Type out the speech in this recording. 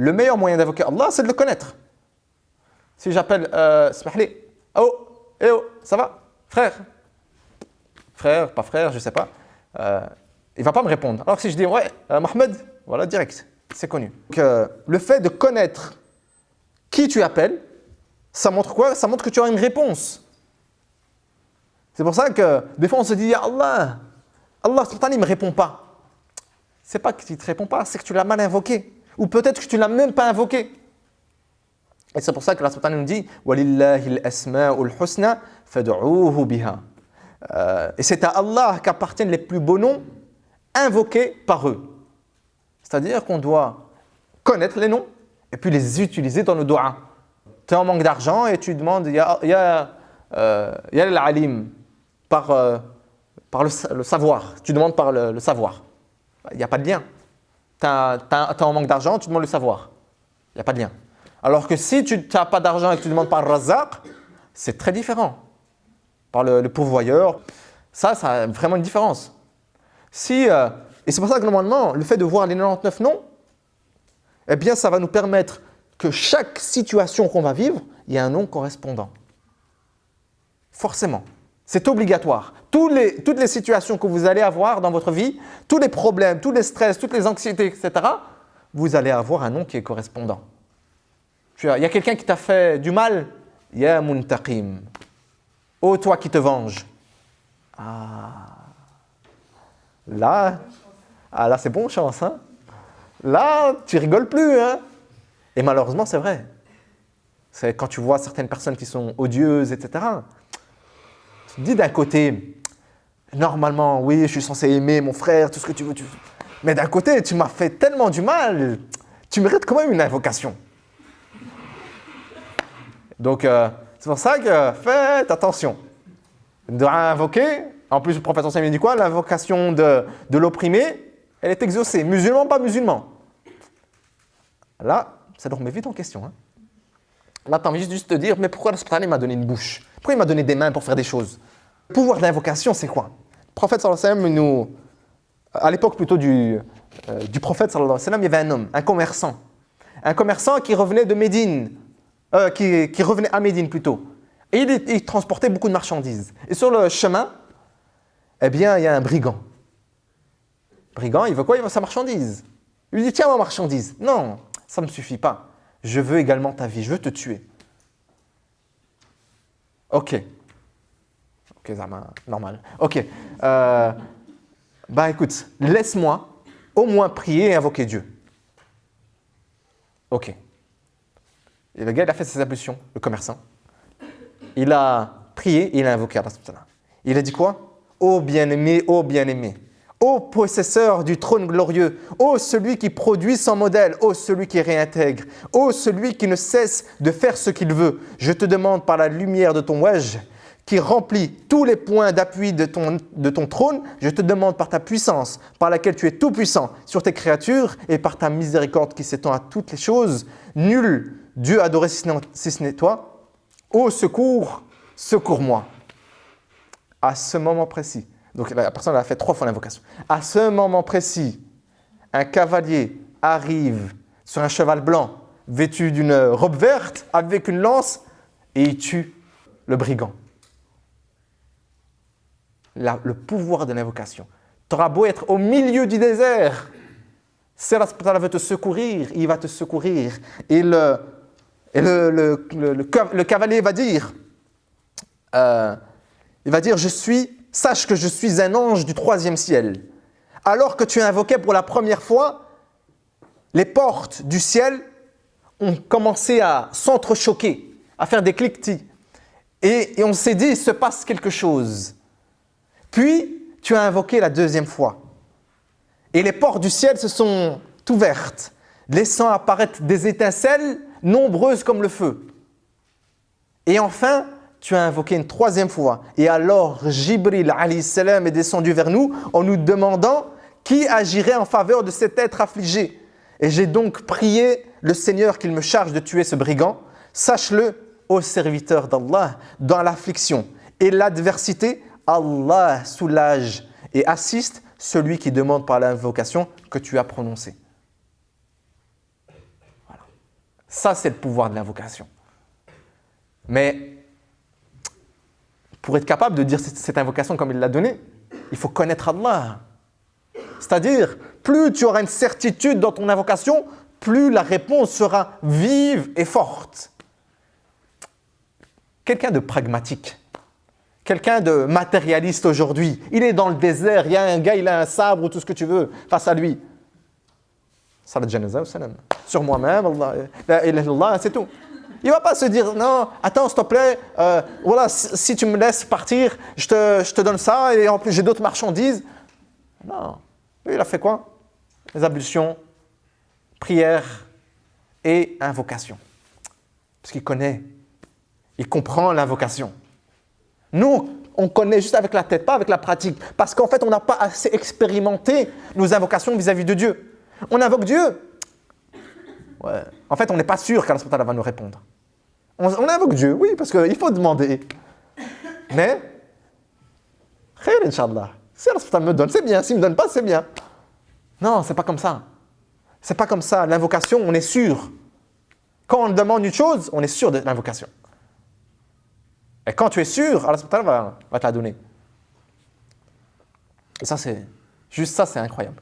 Le meilleur moyen d'invoquer Allah, c'est de le connaître. Si j'appelle, Smahli, oh, eh oh, ça va? Frère? Frère, pas frère, je sais pas. Il va pas me répondre. Alors que si je dis, ouais, Mohamed, voilà, direct, c'est connu. Donc, le fait de connaître qui tu appelles, ça montre quoi? Ça montre que tu as une réponse. C'est pour ça que des fois on se dit, ya Allah, Allah, il ne me répond pas. C'est pas qu'il ne te répond pas, c'est que tu l'as mal invoqué. Ou peut-être que tu ne l'as même pas invoqué. Et c'est pour ça que Allah nous dit, وَلِلَّهِ الْأَسْمَاءُ الْحُسْنَى فَادْعُوهُ بِهَا. Et c'est à Allah qu'appartiennent les plus beaux noms invoqués par eux. C'est-à-dire qu'on doit connaître les noms et puis les utiliser dans le dua. Tu es en manque d'argent et tu demandes Ya al-Alim par le savoir. Tu demandes par le savoir. Il n'y a pas de lien. Tu es en manque d'argent, tu demandes le savoir. Il n'y a pas de lien. Alors que si tu n'as pas d'argent et que tu demandes par le Razzaq, c'est très différent. Par le pourvoyeur, ça a vraiment une différence. Et c'est pour ça que normalement, le fait de voir les 99 noms, eh bien, ça va nous permettre que chaque situation qu'on va vivre, il y a un nom correspondant. Forcément. C'est obligatoire. Toutes les situations que vous allez avoir dans votre vie, tous les problèmes, tous les stress, toutes les anxiétés, etc., vous allez avoir un nom qui est correspondant. Il y a quelqu'un qui t'a fait du mal, Ya Muntaqim. Oh, toi qui te venges. Là, c'est bon chance. Hein? Là, tu rigoles plus. Hein? Et malheureusement, c'est vrai. C'est quand tu vois certaines personnes qui sont odieuses, etc. Tu te dis d'un côté, normalement, oui, je suis censé aimer mon frère, tout ce que tu veux. Mais d'un côté, tu m'as fait tellement du mal, tu mérites quand même une invocation. Donc, c'est pour ça que faites attention. De invoquer, en plus le prophète enseigne dit quoi? L'invocation de l'opprimé, elle est exaucée. Musulman, pas musulman. Là, ça nous remet vite en question. Hein. Là, tu as envie juste de te dire, mais pourquoi Allah m'a donné une bouche? Pourquoi il m'a donné des mains pour faire des choses? Le pouvoir de l'invocation, c'est quoi? Le prophète sallallahu alayhi wa sallam, à l'époque plutôt du prophète sallallahu alayhi wa sallam, il y avait un homme, un commerçant. Un commerçant qui revenait de Médine. Qui revenait à Médine plutôt. Et il transportait beaucoup de marchandises. Et sur le chemin, eh bien, il y a un brigand. Brigand, il veut quoi? Il veut sa marchandise. Il lui dit, tiens ma marchandise. Non, ça ne me suffit pas. Je veux également ta vie, je veux te tuer. Ok, Zama, normal. Ok. Écoute, laisse-moi au moins prier et invoquer Dieu. Ok. Et le gars, il a fait ses ablutions, le commerçant. Il a prié et il a invoqué Allah. Il a dit quoi? Ô bien-aimé, ô possesseur du trône glorieux, ô celui qui produit sans modèle, ô celui qui réintègre, ô celui qui ne cesse de faire ce qu'il veut. Je te demande par la lumière de ton wajh, qui remplit tous les points d'appui de ton trône, je te demande par ta puissance, par laquelle tu es tout puissant sur tes créatures et par ta miséricorde qui s'étend à toutes les choses, nul Dieu adoré si ce n'est toi. Ô secours, secours-moi. À ce moment précis. Donc la personne a fait 3 fois l'invocation. À ce moment précis, un cavalier arrive sur un cheval blanc, vêtu d'une robe verte, avec une lance, et il tue le brigand. Le pouvoir de l'invocation. Tu auras beau être au milieu du désert, si Allah veut te secourir, il va te secourir. Et le cavalier va dire, sache que je suis un ange du 3e ciel. Alors que tu invoquais pour la première fois, les portes du ciel ont commencé à s'entrechoquer, à faire des cliquetis. Et on s'est dit, il se passe quelque chose. Puis, tu as invoqué la 2e fois. Et les portes du ciel se sont ouvertes, laissant apparaître des étincelles nombreuses comme le feu. Et enfin, tu as invoqué une 3e fois. Et alors, Jibril alayhi salam est descendu vers nous en nous demandant qui agirait en faveur de cet être affligé. Et j'ai donc prié le Seigneur qu'il me charge de tuer ce brigand. Sache-le, ô serviteur d'Allah, dans l'affliction et l'adversité, Allah soulage et assiste celui qui demande par l'invocation que tu as prononcée. Voilà. Ça, c'est le pouvoir de l'invocation. Mais pour être capable de dire cette invocation comme il l'a donnée, il faut connaître Allah. C'est-à-dire, plus tu auras une certitude dans ton invocation, plus la réponse sera vive et forte. Quelqu'un de pragmatique, quelqu'un de matérialiste aujourd'hui, il est dans le désert, il y a un gars, il a un sabre ou tout ce que tu veux face à lui. Salat janaza ou salam. Sur moi-même, Allah, la ilaha illallah, c'est tout. Il ne va pas se dire, non, attends, s'il te plaît, voilà, si tu me laisses partir, je te donne ça, et en plus j'ai d'autres marchandises. Non. Lui, il a fait quoi? Les ablutions, prière et invocation. Parce qu'il connaît, il comprend l'invocation. Nous, on connaît juste avec la tête, pas avec la pratique. Parce qu'en fait, on n'a pas assez expérimenté nos invocations vis-à-vis de Dieu. On invoque Dieu. Ouais. En fait, on n'est pas sûr qu'Allah va nous répondre. On invoque Dieu, oui, parce qu'il faut demander. Mais, khair, Inch'Allah. Si Allah me donne, c'est bien. S'il ne me donne pas, c'est bien. Non, c'est pas comme ça. C'est pas comme ça. L'invocation, on est sûr. Quand on demande une chose, on est sûr de l'invocation. Et quand tu es sûr, Allah va te la donner. Et ça, c'est incroyable.